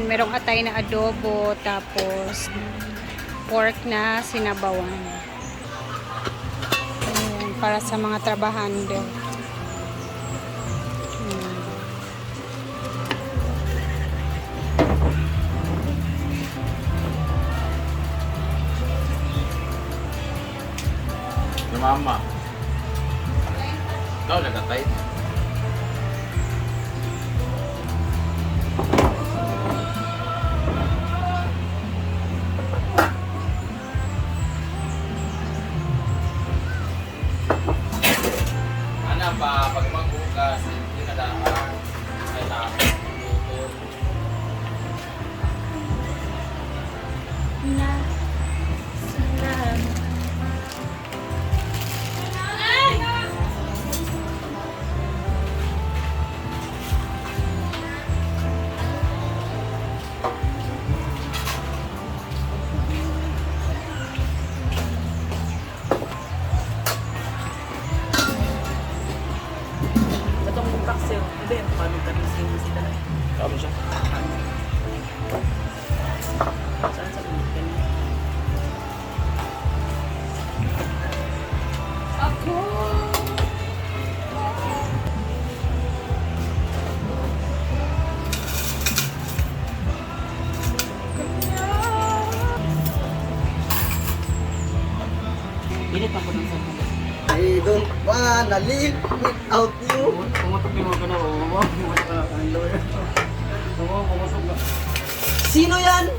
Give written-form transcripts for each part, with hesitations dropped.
merong atay na adobo, tapos pork na sinabawan. Ayan, para sa mga trabahando. Mama. Ikaw nagatay. Ana pa pag magbukas, hindi na daan. Ay tapos luto. Na sarap. Batong baksil. Hindi, paano kami sila? Kamu siya. Saan sa ulitin? Ako. Binit ako ng sa mga. I don't wanna live without you. Pumatok yung mga gano'n. Pumatok ka na. Ang lawyer. Pumatok ka. Sino yan?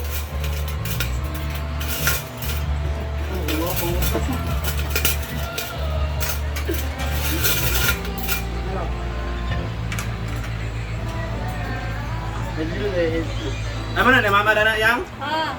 Pumatok ka. Ano na, mama na yang? Ah.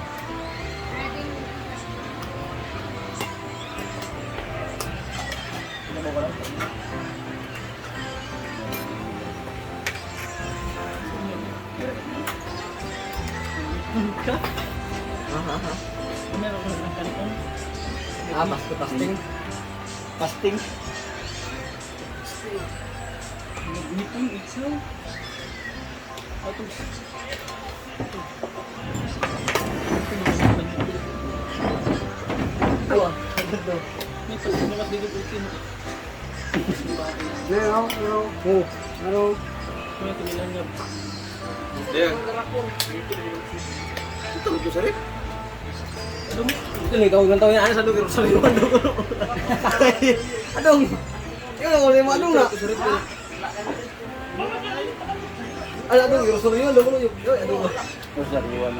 Meron ko ng kanipon. Pasting. Pasting. Nagmitong itself. Ito. Ito ah. Ito. May pagkakas dito ito. Meron. Oh. Meron. May tumilanggap. Yan. Ito sarip. Dumi. Ito na ikaw ng taon yan. Ano sa lugar? Sa lugar. Adong. Ikaw na ulit mo. Adong na. Ala adong. Yung yun. Adong. Adong. Terus dari luar.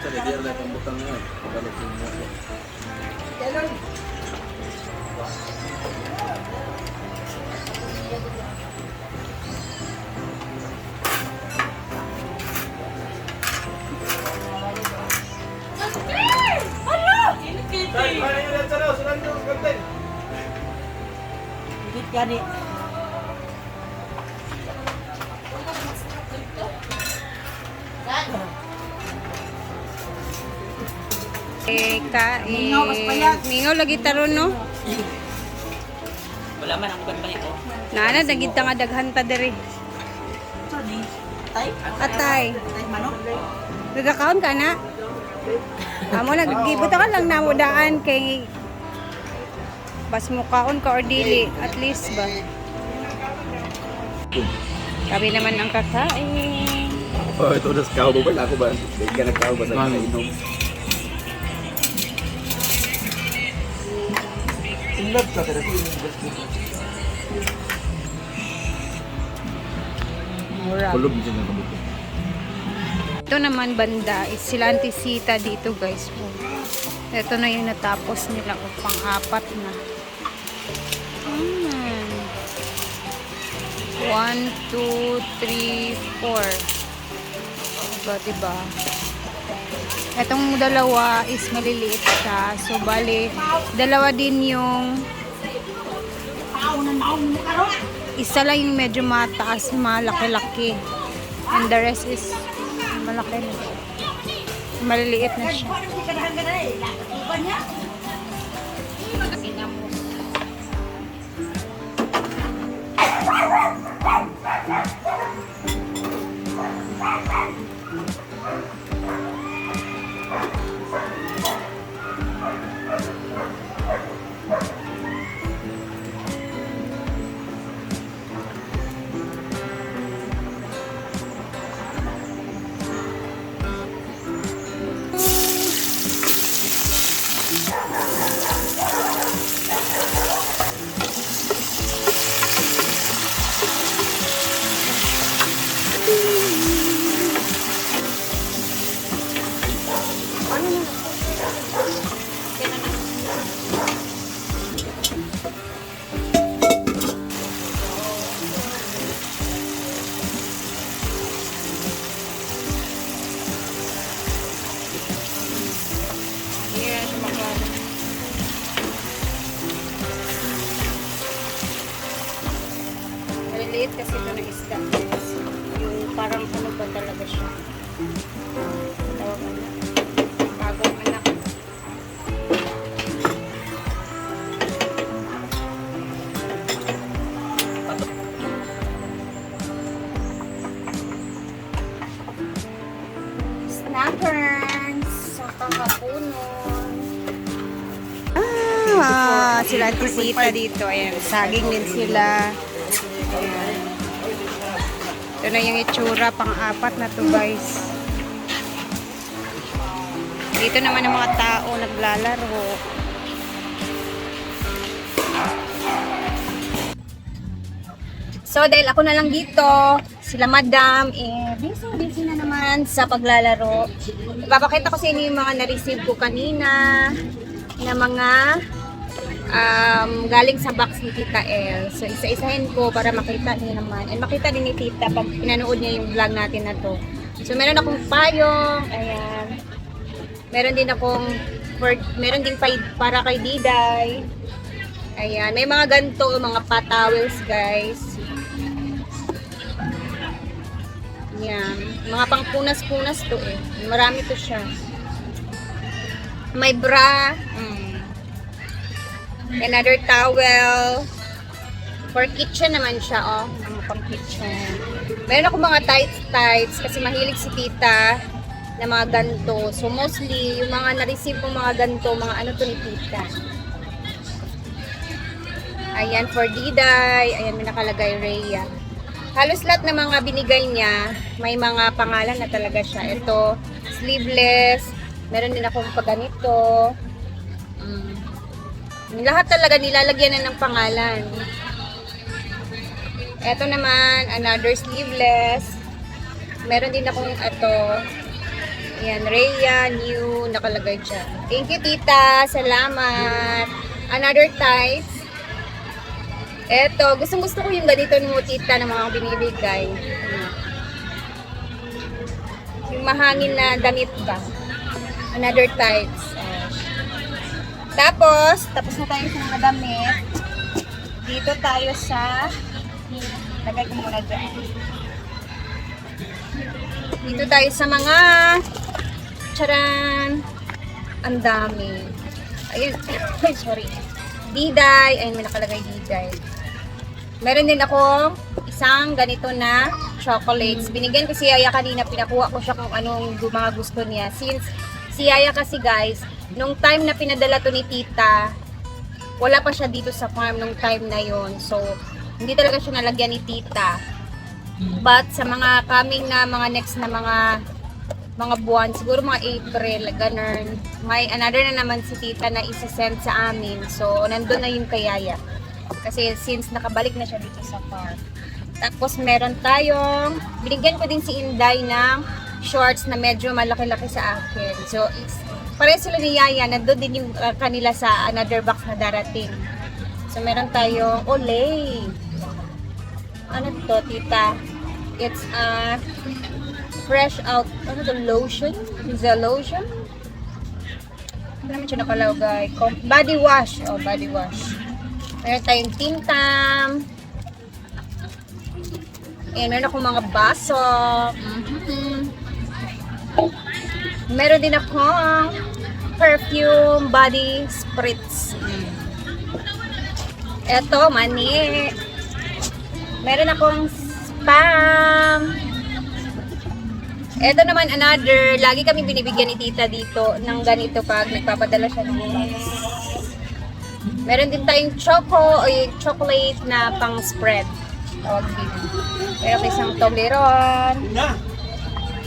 Saya dia lihat pembukanya. Kalau semua. Kailan? Bit gani. Kain. Mingaw lagi taron no. Wala man ang ganda ito. Nana dagit ta nga daghan ta diri. Sorry. Tay? Atay. Tay manok? Nagakaon ka na? Amo nagibot ka lang namo daan kay bas mo kaon ka or dili at least ba. Kami naman ang kakain. Oh, itu udah sekau bubal aku ba? Hindi ka nagkao ba sa inom? Inlove ka pero Mura. Kulog din siya ng kabuto. Ito naman banda is sila antisita dito guys. Ito na yung natapos nila o pang-apat na. 1, 2, 3, 4. Diba? Itong dalawa is maliliit siya. So, bali, dalawa din yung isa lang yung medyo mataas, malaki-laki. And the rest is malaki na. Maliliit na siya. ferns sa kahaponon. Sila Antisita dito. Ayan, saging din sila. Ayan. Ito na yung itsura, pang-apat na to guys. Dito naman ang mga tao naglalaro. So, dahil ako na lang dito, sila madam, busy na naman sa paglalaro. Ipapakita ko sa inyo yung mga na-receive ko kanina na mga galing sa box ni Tita El. So, isa-isahin ko para makita niyo naman. And makita din ni Tita pag pinanood niya yung vlog natin na to. So, meron akong payong. Ayan. Meron din para kay Diday. Ayan. May mga ganito, mga patowels, guys. Ayan. Mga pangpunas-punas to eh. Marami to siya. May bra. Another towel. For kitchen naman siya, oh. Mga pang kitchen. Meron ako mga tights kasi mahilig si Tita na mga ganito. So mostly, yung mga na-receive kong mga ganito, mga ano to ni Tita. Ayan, for Diday. Ayan, may nakalagay Rhea. Halos lahat ng mga binigay niya, may mga pangalan na talaga siya. Ito, sleeveless. Meron din akong paganito. Lahat talaga nilalagyan na ng pangalan. Ito naman, another sleeveless. Meron din akong ito. Ayan, Rhea, new, nakalagay siya. Thank you, Tita. Salamat. Another tights. Ito, gusto ko yung ganito mo, Tita, na mga binibigay. Yung mahangin na damit ba? Another tights. Tapos na tayo sa mga damit. Dito tayo sa, lagay ko muna dyan. Dito tayo sa mga, charan, ang dami. Ayun, sorry. Diday, ayun may nakalagay Diday. Meron din ako isang ganito na chocolates. Binigyan ko si Yaya kanina, pinakuha ko siya kung anong mga gusto niya. Since si Yaya kasi guys, nung time na pinadala to ni Tita, wala pa siya dito sa farm nung time na yon. So, hindi talaga siya nalagyan ni Tita. But sa mga coming na mga next na mga buwan, siguro mga April, ganun, may another na naman si Tita na isi-send sa amin. So, nandun na yung kayaya. Kasi since nakabalik na siya dito sa farm. Tapos meron tayong, binigyan ko din si Inday ng shorts na medyo malaki-laki sa akin. So, pareho sila ni Yaya, nandun din yung kanila sa another box na darating. So, meron tayong Olay. Ano to, Tita? It's fresh out, ano to, lotion? Is a lotion? Hindi naman siya nakalagay. Body wash. Oh, body wash. Meron tayong Tintam. Ayan, meron akong mga baso. Meron din akong perfume body spritz. Eto, mani. Meron akong spam. Eto naman another. Lagi kami binibigyan ni Tita dito ng ganito pag nagpapadala siya ng box. Meron din tayong chocolate na pang spread. Okay. Meron ko isang Toblerone.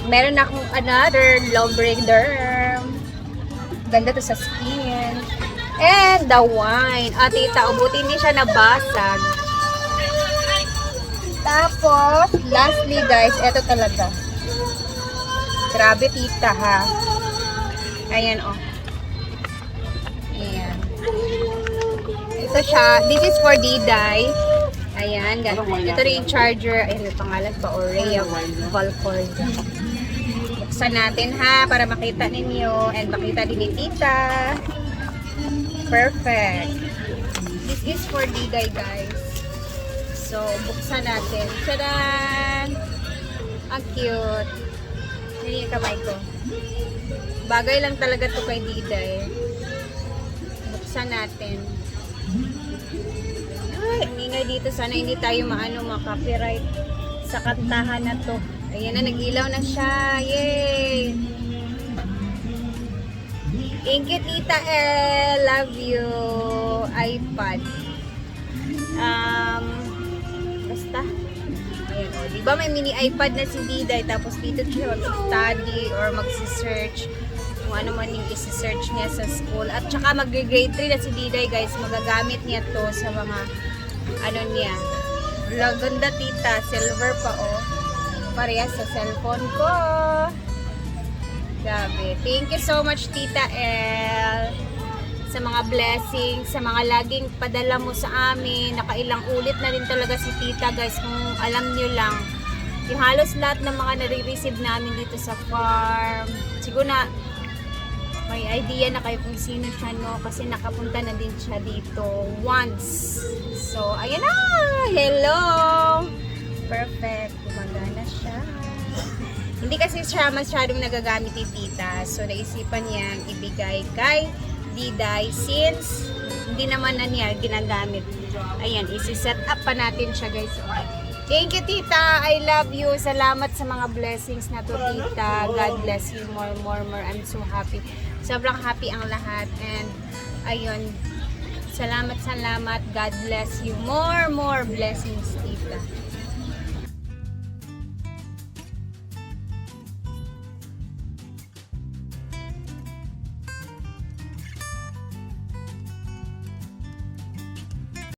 Meron akong another Lowbreak Derm. Ganda to sa skin. And the wine. Tita, ubutin niya siya nabasag. Tapos, lastly guys, eto talaga. Grabe Tita ha. Ayan oh. Ayan. Ito siya. This is for Diday. Ayan. Ito rin yung charger. Ayan, may pangalan pa. Orea Valcord. Buksan natin ha para makita ninyo and makita din ni Tita. Perfect. This is for Diday guys. So, buksan natin. Tadaan! Ang cute. Hindi yung kamay ko. Bagay lang talaga to kay Diday. Buksan natin. Ay, ang ingay dito. Sana hindi tayo ma-copyright sa kantahan na to. Ayan na, nag-ilaw na siya. Yay! Thank you, Tita El. Love you. iPad. Basta. Ayan, o. Diba may mini iPad na si Diday, tapos dito siya mag-study or mag-search kung ano man yung isi-search niya sa school. At saka mag-grade 3 na si Diday, guys. Magagamit niya to sa mga ano niya. Ganda, Tita. Silver pa, oh. Parehas sa cellphone ko. Grabe. Thank you so much, Tita El, sa mga blessings, sa mga laging padala mo sa amin. Nakailang ulit na rin talaga si Tita, guys. Kung alam nyo lang, yung halos lahat ng mga nare-receive namin dito sa farm, siguro na may idea na kayo kung sino siya, no? Kasi nakapunta na din siya dito once. So, ayan na! Hello! Perfect. Gumagana siya. Hindi kasi siya masyadong nagagamit ni Tita. So, naisipan niyang ibigay kay Diday since hindi naman na niya ginagamit. Ayan, isi-set up pa natin siya, guys. Thank you, Tita. I love you. Salamat sa mga blessings na to, Tita. God bless you more. I'm so happy. Sobrang happy ang lahat. And, ayun, salamat. God bless you. More blessings, Tita.